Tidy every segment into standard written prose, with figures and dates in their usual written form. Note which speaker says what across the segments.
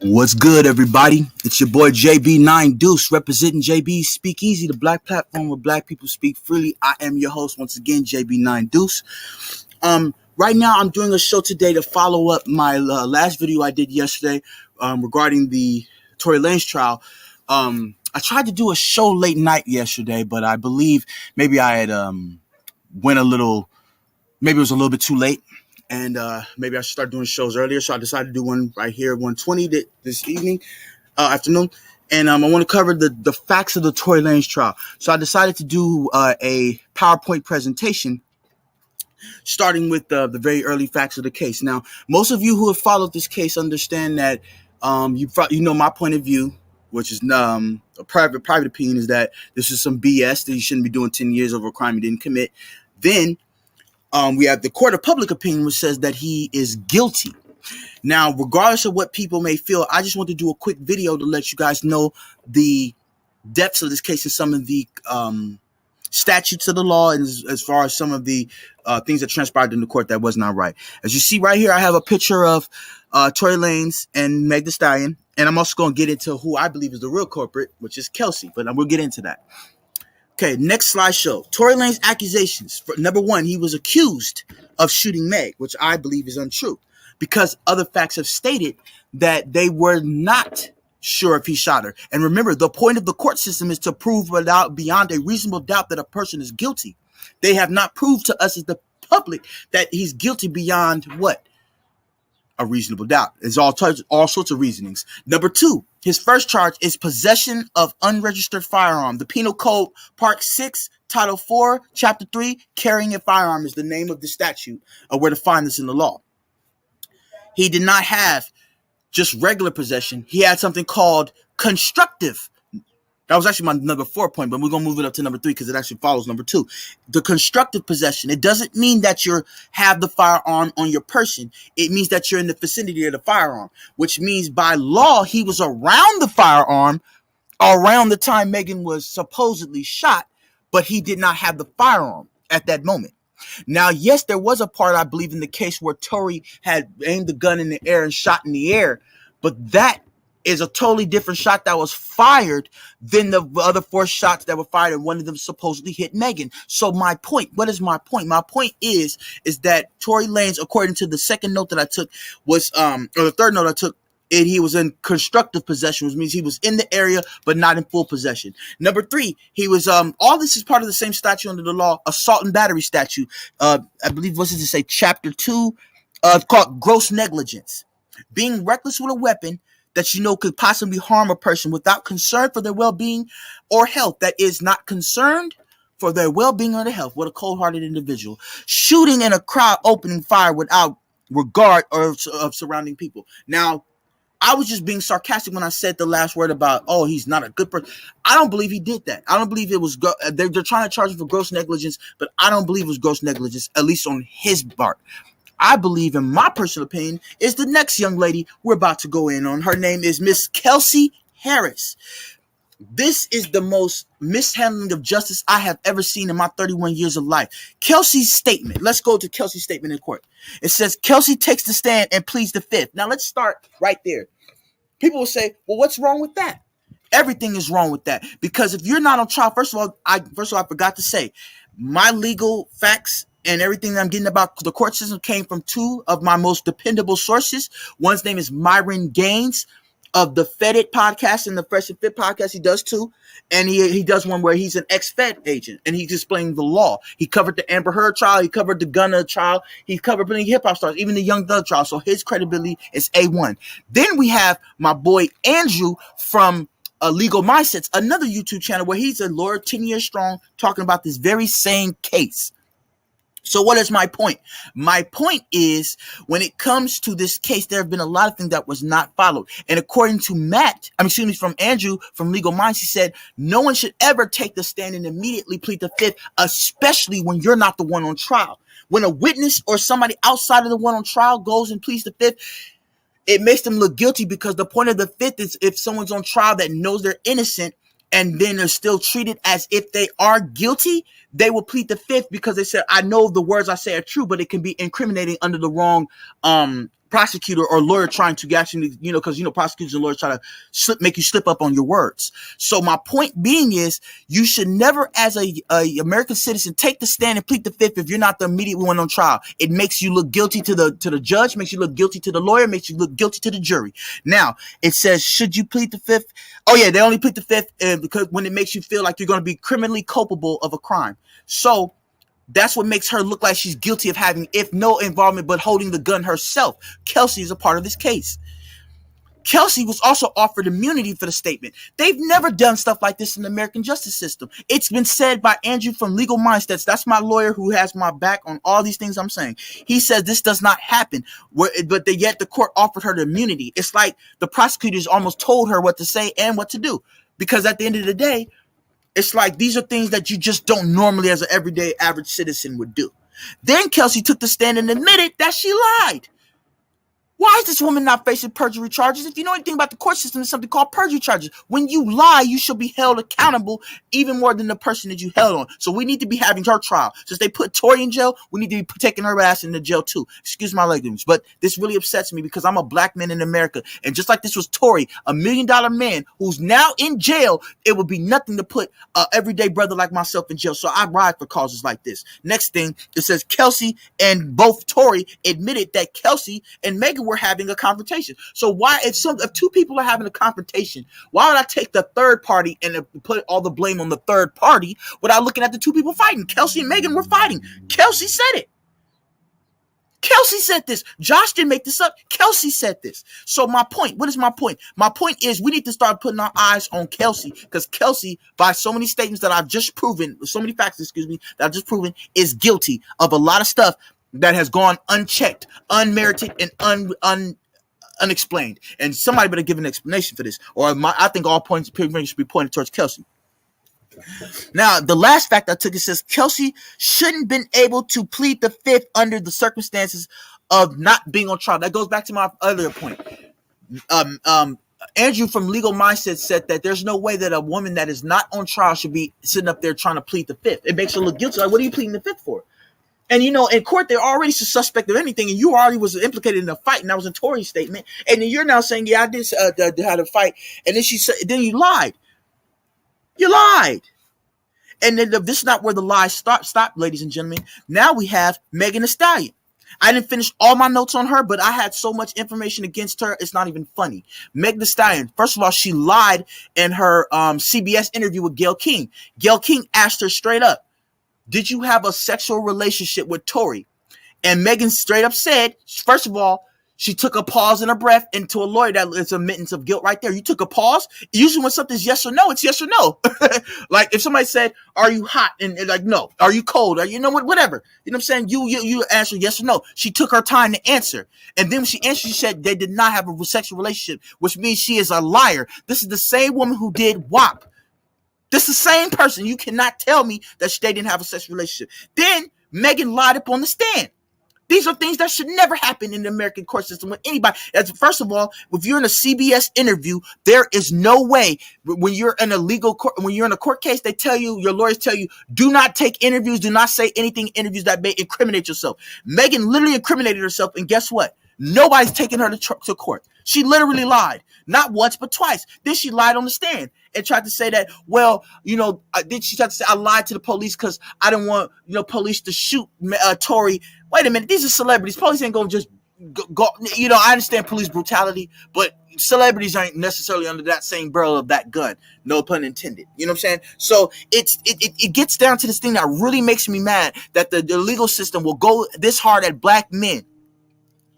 Speaker 1: What's good, everybody? It's your boy JB9 Deuce, representing JB Speakeasy, the black platform where black people speak freely. I am your host once again, JB9 Deuce. Right now, I'm doing a show today to follow up my last video I did yesterday regarding the Tory Lanez trial. I tried to do a show late night yesterday, but I believe maybe I had maybe it was a little bit too late. And maybe I should start doing shows earlier. So I decided to do one right here at 1:20 this afternoon. And I want to cover the facts of the Tory Lanez trial. So I decided to do a PowerPoint presentation starting with the very early facts of the case. Now, most of you who have followed this case understand that you know my point of view, which is a private opinion, is that this is some BS, that you shouldn't be doing 10 years over a crime you didn't commit. Then we have the court of public opinion, which says that he is guilty. Now, regardless of what people may feel, I just want to do a quick video to let you guys know the depths of this case and some of the statutes of the law, and as far as some of the things that transpired in the court that was not right. As you see right here, I have a picture of Tory Lanez and Meg Thee Stallion, and I'm also going to get into who I believe is the real culprit, which is Kelsey, but we'll get into that. Okay, next slideshow. Tory Lanez accusations. Number one, he was accused of shooting Meg, which I believe is untrue, because other facts have stated that they were not sure if he shot her. And remember, the point of the court system is to prove beyond a reasonable doubt that a person is guilty. They have not proved to us as the public that he's guilty beyond what? A reasonable doubt. There's all sorts of reasonings. Number two, his first charge is possession of unregistered firearm. The Penal Code, Part 6, Title 4, Chapter 3, carrying a firearm is the name of the statute of where to find this in the law. He did not have just regular possession. He had something called constructive. That was actually my number 4 point, but we're going to move it up to number 3 because it actually follows number 2. The constructive possession. It doesn't mean that you have the firearm on your person. It means that you're in the vicinity of the firearm, which means by law, he was around the firearm around the time Megan was supposedly shot, but he did not have the firearm at that moment. Now, yes, there was a part, I believe, in the case where Tory had aimed the gun in the air and shot in the air, but that is a totally different shot that was fired than the other 4 shots that were fired, and one of them supposedly hit Megan. So my point, what is my point? My point is that Tory Lanez, according to the second note that I took, was or the third note I took, he was in constructive possession, which means he was in the area but not in full possession. Number 3, he was all this is part of the same statute under the law, assault and battery statute. I believe, what does it say? Chapter 2, called gross negligence. Being reckless with a weapon that you know could possibly harm a person without concern for their well-being or health, that is not concerned for their well-being or their health. What a cold-hearted individual. Shooting in a crowd, opening fire without regard of surrounding people. Now, I was just being sarcastic when I said the last word about, oh, he's not a good person. I don't believe he did that. I don't believe it was, they're trying to charge him for gross negligence, but I don't believe it was gross negligence, at least on his part. I believe, in my personal opinion, is the next young lady we're about to go in on. Her name is Miss Kelsey Harris. This is the most mishandling of justice I have ever seen in my 31 years of life. Kelsey's statement. Let's go to Kelsey's statement in court. It says, Kelsey takes the stand and pleads the fifth. Now, let's start right there. People will say, well, what's wrong with that? Everything is wrong with that. Because if you're not on trial, first of all, I forgot to say, my legal facts and everything that I'm getting about the court system came from 2 of my most dependable sources. One's name is Myron Gaines of the Fed It podcast and the Fresh and Fit podcast. He does 2. And he does one where he's an ex-Fed agent and he's explaining the law. He covered the Amber Heard trial. He covered the Gunna trial. He covered many hip-hop stars, even the Young Thug trial. So his credibility is A1. Then we have my boy Andrew from Legal Mindsets, another YouTube channel where he's a lawyer 10 years strong talking about this very same case. So what is my point? My point is, when it comes to this case, there have been a lot of things that was not followed. And according to from Andrew from Legal Minds, he said, no one should ever take the stand and immediately plead the fifth, especially when you're not the one on trial. When a witness or somebody outside of the one on trial goes and pleads the fifth, it makes them look guilty, because the point of the fifth is if someone's on trial that knows they're innocent and then they're still treated as if they are guilty, they will plead the fifth because they said, I know the words I say are true, but it can be incriminating under the wrong prosecutor or lawyer trying to actually, because prosecutors and lawyers try to make you slip up on your words. So my point being is, you should never, as a American citizen, take the stand and plead the fifth if you're not the immediate one on trial. It makes you look guilty to the judge, makes you look guilty to the lawyer, makes you look guilty to the jury. Now it says, should you plead the fifth? Oh yeah, they only plead the fifth because when it makes you feel like you're going to be criminally culpable of a crime. So that's what makes her look like she's guilty of having, if no involvement, but holding the gun herself. Kelsey is a part of this case. Kelsey was also offered immunity for the statement. They've never done stuff like this in the American justice system. It's been said by Andrew from Legal Mindsets. That's my lawyer who has my back on all these things I'm saying. He says this does not happen, but yet the court offered her the immunity. It's like the prosecutors almost told her what to say and what to do, because at the end of the day, it's like these are things that you just don't normally as an everyday average citizen would do. Then Kelsey took the stand and admitted that she lied. Why is this woman not facing perjury charges? If you know anything about the court system, there's something called perjury charges. When you lie, you should be held accountable even more than the person that you held on. So we need to be having her trial. Since they put Tori in jail, we need to be taking her ass into jail too. Excuse my language, but this really upsets me because I'm a black man in America. And just like this was Tori, $1 million man who's now in jail, it would be nothing to put an everyday brother like myself in jail. So I ride for causes like this. Next thing, it says Kelsey and both Tori admitted that Kelsey and Megan were having a confrontation. So why, if two people are having a confrontation, why would I take the third party and put all the blame on the third party without looking at the two people fighting? Kelsey and Megan were fighting. Kelsey said it. Kelsey said this. Josh didn't make this up. Kelsey said this. So my point, what is my point? My point is we need to start putting our eyes on Kelsey, because Kelsey, by so many statements that I've just proven, so many facts, that I've just proven, is guilty of a lot of stuff that has gone unchecked, unmerited, and unexplained. And somebody better give an explanation for this, or I think all points should be pointed towards Kelsey. Now, the last fact I took, it says Kelsey shouldn't been able to plead the fifth under the circumstances of not being on trial. That goes back to my other point. Andrew from Legal Mindset said that there's no way that a woman that is not on trial should be sitting up there trying to plead the fifth. It makes her look guilty. Like, what are you pleading the fifth for? And, in court, they're already suspect of anything, and you already was implicated in a fight, and that was a Tory statement. And then you're now saying, yeah, I did had a fight. And then she said, then you lied. You lied. And then this is not where the lies stop, ladies and gentlemen. Now we have Megan Thee Stallion. I didn't finish all my notes on her, but I had so much information against her, it's not even funny. Megan Thee Stallion, first of all, she lied in her CBS interview with Gayle King. Gayle King asked her straight up, did you have a sexual relationship with Tori? And Megan straight up said, first of all, she took a pause and a breath into a lawyer. That is admittance of guilt right there. You took a pause. Usually when something's yes or no, it's yes or no. Like if somebody said, are you hot? And like, no. Are you cold? Or, whatever. You know what I'm saying? You answer yes or no. She took her time to answer. And then when she answered, she said they did not have a sexual relationship, which means she is a liar. This is the same woman who did WAP. This is the same person. You cannot tell me that they didn't have a sexual relationship. Then Megan lied up on the stand. These are things that should never happen in the American court system with anybody. First of all, if you're in a CBS interview, there is no way when you're in a legal court, when you're in a court case, they tell you, your lawyers tell you, do not take interviews, do not say anything in interviews that may incriminate yourself. Megan literally incriminated herself, and guess what? Nobody's taking her to court. She literally lied, not once, but twice. Then she lied on the stand and tried to say that, then she tried to say, I lied to the police because I didn't want, police to shoot Tori. Wait a minute. These are celebrities. Police ain't going to just go. I understand police brutality, but celebrities aren't necessarily under that same barrel of that gun. No pun intended. You know what I'm saying? So it gets down to this thing that really makes me mad, that the legal system will go this hard at black men.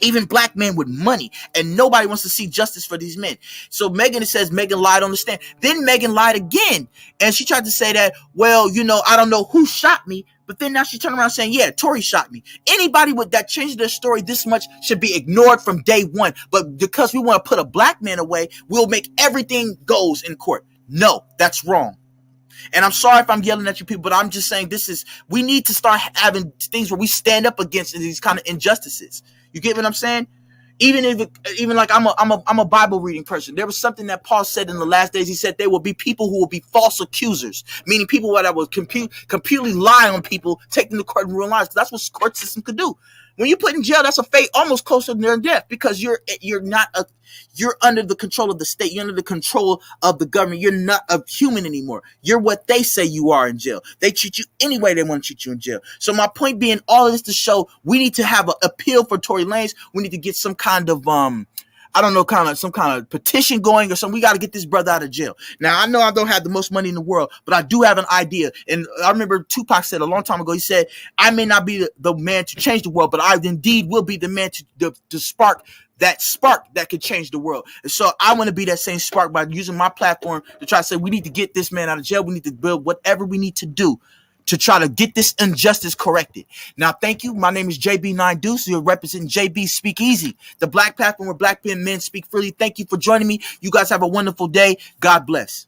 Speaker 1: Even black men with money, and nobody wants to see justice for these men. So Megan says Megan lied on the stand. Then Megan lied again, and she tried to say that, I don't know who shot me, but then now she turned around saying, yeah, Tori shot me. Anybody with that changed their story this much should be ignored from day one. But because we want to put a black man away, we'll make everything goes in court. No, that's wrong. And I'm sorry if I'm yelling at you people, but I'm just saying we need to start having things where we stand up against these kind of injustices. You get what I'm saying? Even like I'm a Bible reading person. There was something that Paul said in the last days. He said there will be people who will be false accusers, meaning people that will completely lie on people, taking the court in real lives. That's what court system could do. When you put in jail, that's a fate almost closer to their death, because you're under the control of the state. You're under the control of the government. You're not a human anymore. You're what they say you are in jail. They treat you any way they want to treat you in jail. So my point being, all of this to show we need to have an appeal for Tory Lanez. We need to get some kind of I don't know, some kind of petition going or something. We got to get this brother out of jail. Now, I know I don't have the most money in the world, but I do have an idea. And I remember Tupac said a long time ago, he said, I may not be the man to change the world, but I indeed will be the man to spark that could change the world. And so I want to be that same spark by using my platform to try to say, we need to get this man out of jail. We need to build whatever we need to do to try to get this injustice corrected. Now, thank you. My name is JB9 Deuce. You're representing JB Speak Easy, the black platform where black men speak freely. Thank you for joining me. You guys have a wonderful day. God bless.